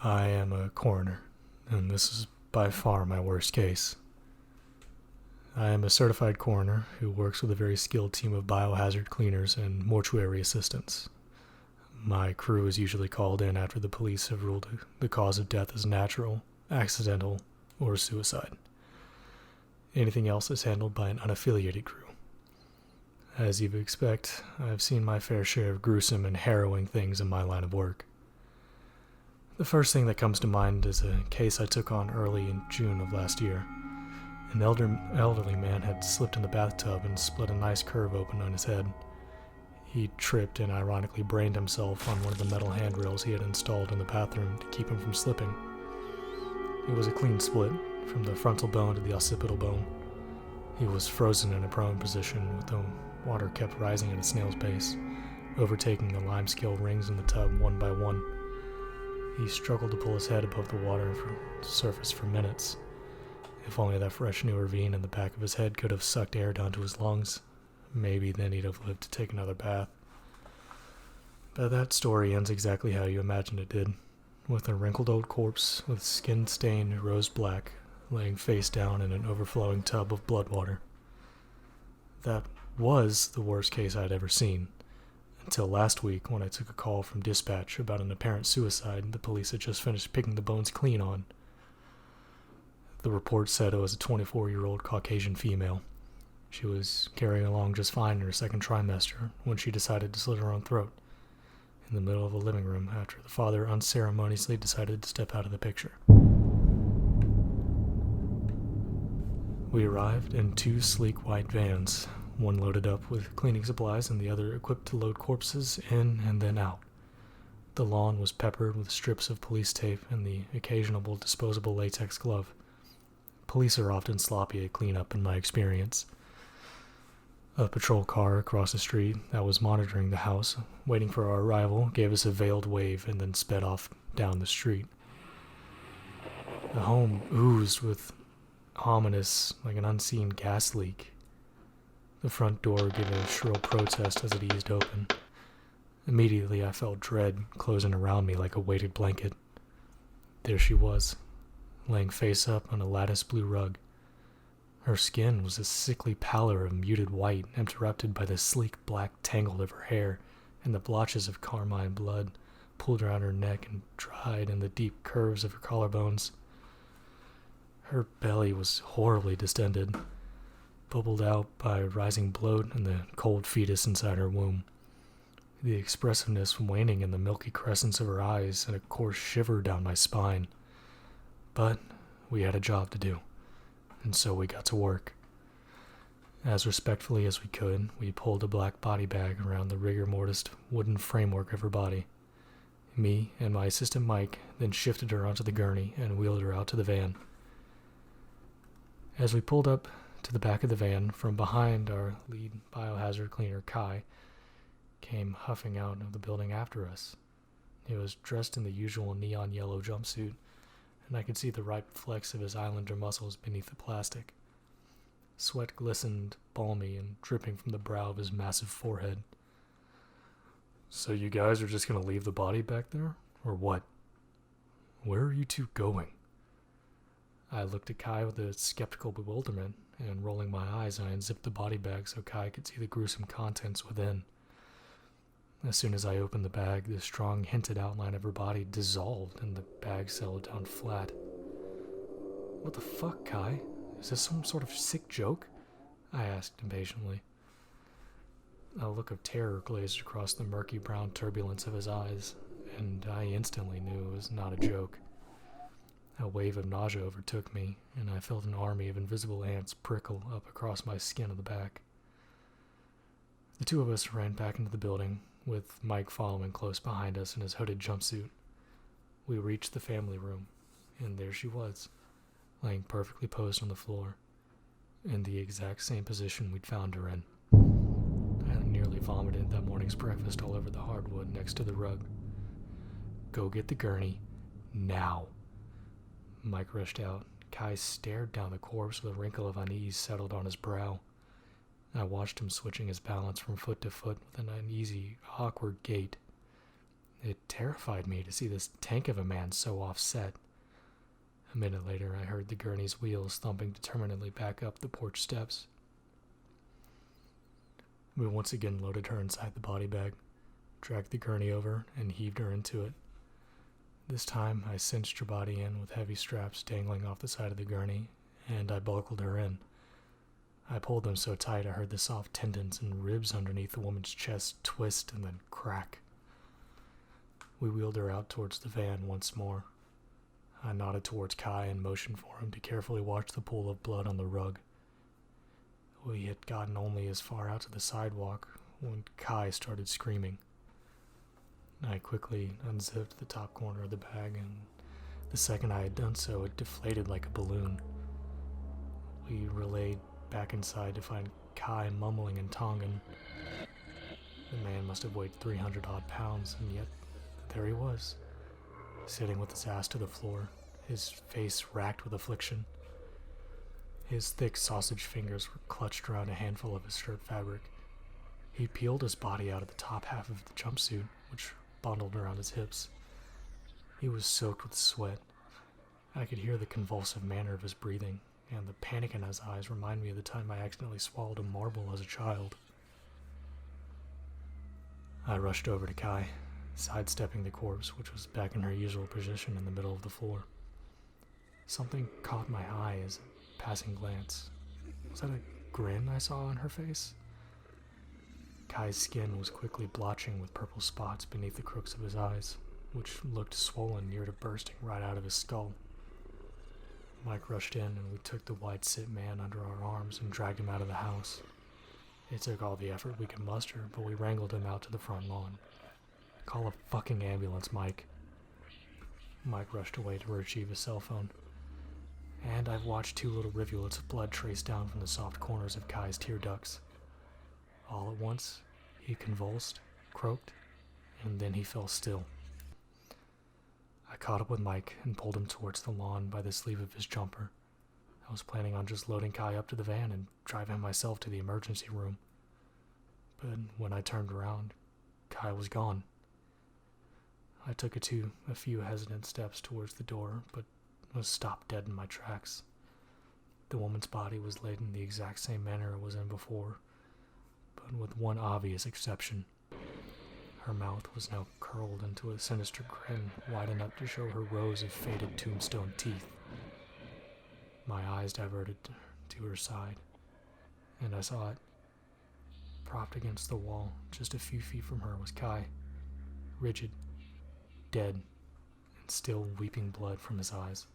I am a coroner, and this is by far my worst case. I am a certified coroner who works with a very skilled team of biohazard cleaners and mortuary assistants. My crew is usually called in after the police have ruled the cause of death as natural, accidental, or suicide. Anything else is handled by an unaffiliated crew. As you would expect, I've seen my fair share of gruesome and harrowing things in my line of work. The first thing that comes to mind is a case I took on early in June of last year. An elderly man had slipped in the bathtub and split a nice curve open on his head. He tripped and ironically brained himself on one of the metal handrails he had installed in the bathroom to keep him from slipping. It was a clean split, from the frontal bone to the occipital bone. He was frozen in a prone position, with the water kept rising at a snail's pace, overtaking the limescale rings in the tub one by one. He struggled to pull his head above the water surface for minutes. If only that fresh new ravine in the back of his head could have sucked air down to his lungs, maybe then he'd have lived to take another bath. But that story ends exactly how you imagined it did, with a wrinkled old corpse with skin stained rose black, laying face down in an overflowing tub of blood water. That was the worst case I'd ever seen, until last week when I took a call from dispatch about an apparent suicide the police had just finished picking the bones clean on. The report said it was a 24-year-old Caucasian female. She was carrying along just fine in her second trimester when she decided to slit her own throat in the middle of a living room after the father unceremoniously decided to step out of the picture. We arrived in two sleek white vans, one loaded up with cleaning supplies and the other equipped to load corpses in and then out. The lawn was peppered with strips of police tape and the occasional disposable latex glove. Police are often sloppy at cleanup in my experience. A patrol car across the street that was monitoring the house, waiting for our arrival, gave us a veiled wave and then sped off down the street. The home oozed with ominous, like an unseen gas leak. The front door gave a shrill protest as it eased open. Immediately I felt dread closing around me like a weighted blanket. There she was, laying face up on a lattice blue rug. Her skin was a sickly pallor of muted white, interrupted by the sleek black tangle of her hair and the blotches of carmine blood pooled around her neck and dried in the deep curves of her collarbones. Her belly was horribly distended, bubbled out by rising bloat and the cold fetus inside her womb. The expressiveness waning in the milky crescents of her eyes sent a coarse shiver down my spine. But we had a job to do, and so we got to work. As respectfully as we could, we pulled a black body bag around the rigor mortis wooden framework of her body. Me and my assistant Mike then shifted her onto the gurney and wheeled her out to the van. As we pulled up to the back of the van, from behind, our lead biohazard cleaner, Kai, came huffing out of the building after us. He was dressed in the usual neon yellow jumpsuit, and I could see the ripe flecks of his islander muscles beneath the plastic. Sweat glistened, balmy, and dripping from the brow of his massive forehead. "So you guys are just going to leave the body back there, or what? Where are you two going?" I looked at Kai with a skeptical bewilderment, and rolling my eyes, I unzipped the body bag so Kai could see the gruesome contents within. As soon as I opened the bag, the strong, hinted outline of her body dissolved and the bag settled down flat. "What the fuck, Kai? Is this some sort of sick joke?" I asked impatiently. A look of terror glazed across the murky brown turbulence of his eyes, and I instantly knew it was not a joke. A wave of nausea overtook me, and I felt an army of invisible ants prickle up across my skin on the back. The two of us ran back into the building, with Mike following close behind us in his hooded jumpsuit. We reached the family room, and there she was, laying perfectly posed on the floor, in the exact same position we'd found her in. I nearly vomited that morning's breakfast all over the hardwood next to the rug. "Go get the gurney, now." Mike rushed out. Kai stared down the corpse with a wrinkle of unease settled on his brow. I watched him switching his balance from foot to foot with an uneasy, awkward gait. It terrified me to see this tank of a man so offset. A minute later, I heard the gurney's wheels thumping determinedly back up the porch steps. We once again loaded her inside the body bag, dragged the gurney over, and heaved her into it. This time, I cinched her body in with heavy straps dangling off the side of the gurney, and I buckled her in. I pulled them so tight I heard the soft tendons and ribs underneath the woman's chest twist and then crack. We wheeled her out towards the van once more. I nodded towards Kai and motioned for him to carefully watch the pool of blood on the rug. We had gotten only as far out to the sidewalk when Kai started screaming. I quickly unzipped the top corner of the bag, and the second I had done so, it deflated like a balloon. We relayed back inside to find Kai mumbling in Tongan. The man must have weighed 300-odd pounds, and yet there he was, sitting with his ass to the floor, his face racked with affliction. His thick sausage fingers were clutched around a handful of his shirt fabric. He peeled his body out of the top half of the jumpsuit, which bundled around his hips. He was soaked with sweat. I could hear the convulsive manner of his breathing, and the panic in his eyes reminded me of the time I accidentally swallowed a marble as a child. I rushed over to Kai, sidestepping the corpse, which was back in her usual position in the middle of the floor. Something caught my eye as a passing glance. Was that a grin I saw on her face? Kai's skin was quickly blotching with purple spots beneath the crooks of his eyes, which looked swollen near to bursting right out of his skull. Mike rushed in, and we took the white-sit man under our arms and dragged him out of the house. It took all the effort we could muster, but we wrangled him out to the front lawn. "Call a fucking ambulance, Mike." Mike rushed away to retrieve his cell phone. And I've watched 2 little rivulets of blood trace down from the soft corners of Kai's tear ducts. All at once, he convulsed, croaked, and then he fell still. I caught up with Mike and pulled him towards the lawn by the sleeve of his jumper. I was planning on just loading Kai up to the van and driving myself to the emergency room. But when I turned around, Kai was gone. I took a few hesitant steps towards the door, but was stopped dead in my tracks. The woman's body was laid in the exact same manner it was in before, but with one obvious exception. Her mouth was now curled into a sinister grin wide enough to show her rows of faded tombstone teeth. My eyes diverted to her side, and I saw it. Propped against the wall, just a few feet from her, was Kai, rigid, dead, and still weeping blood from his eyes.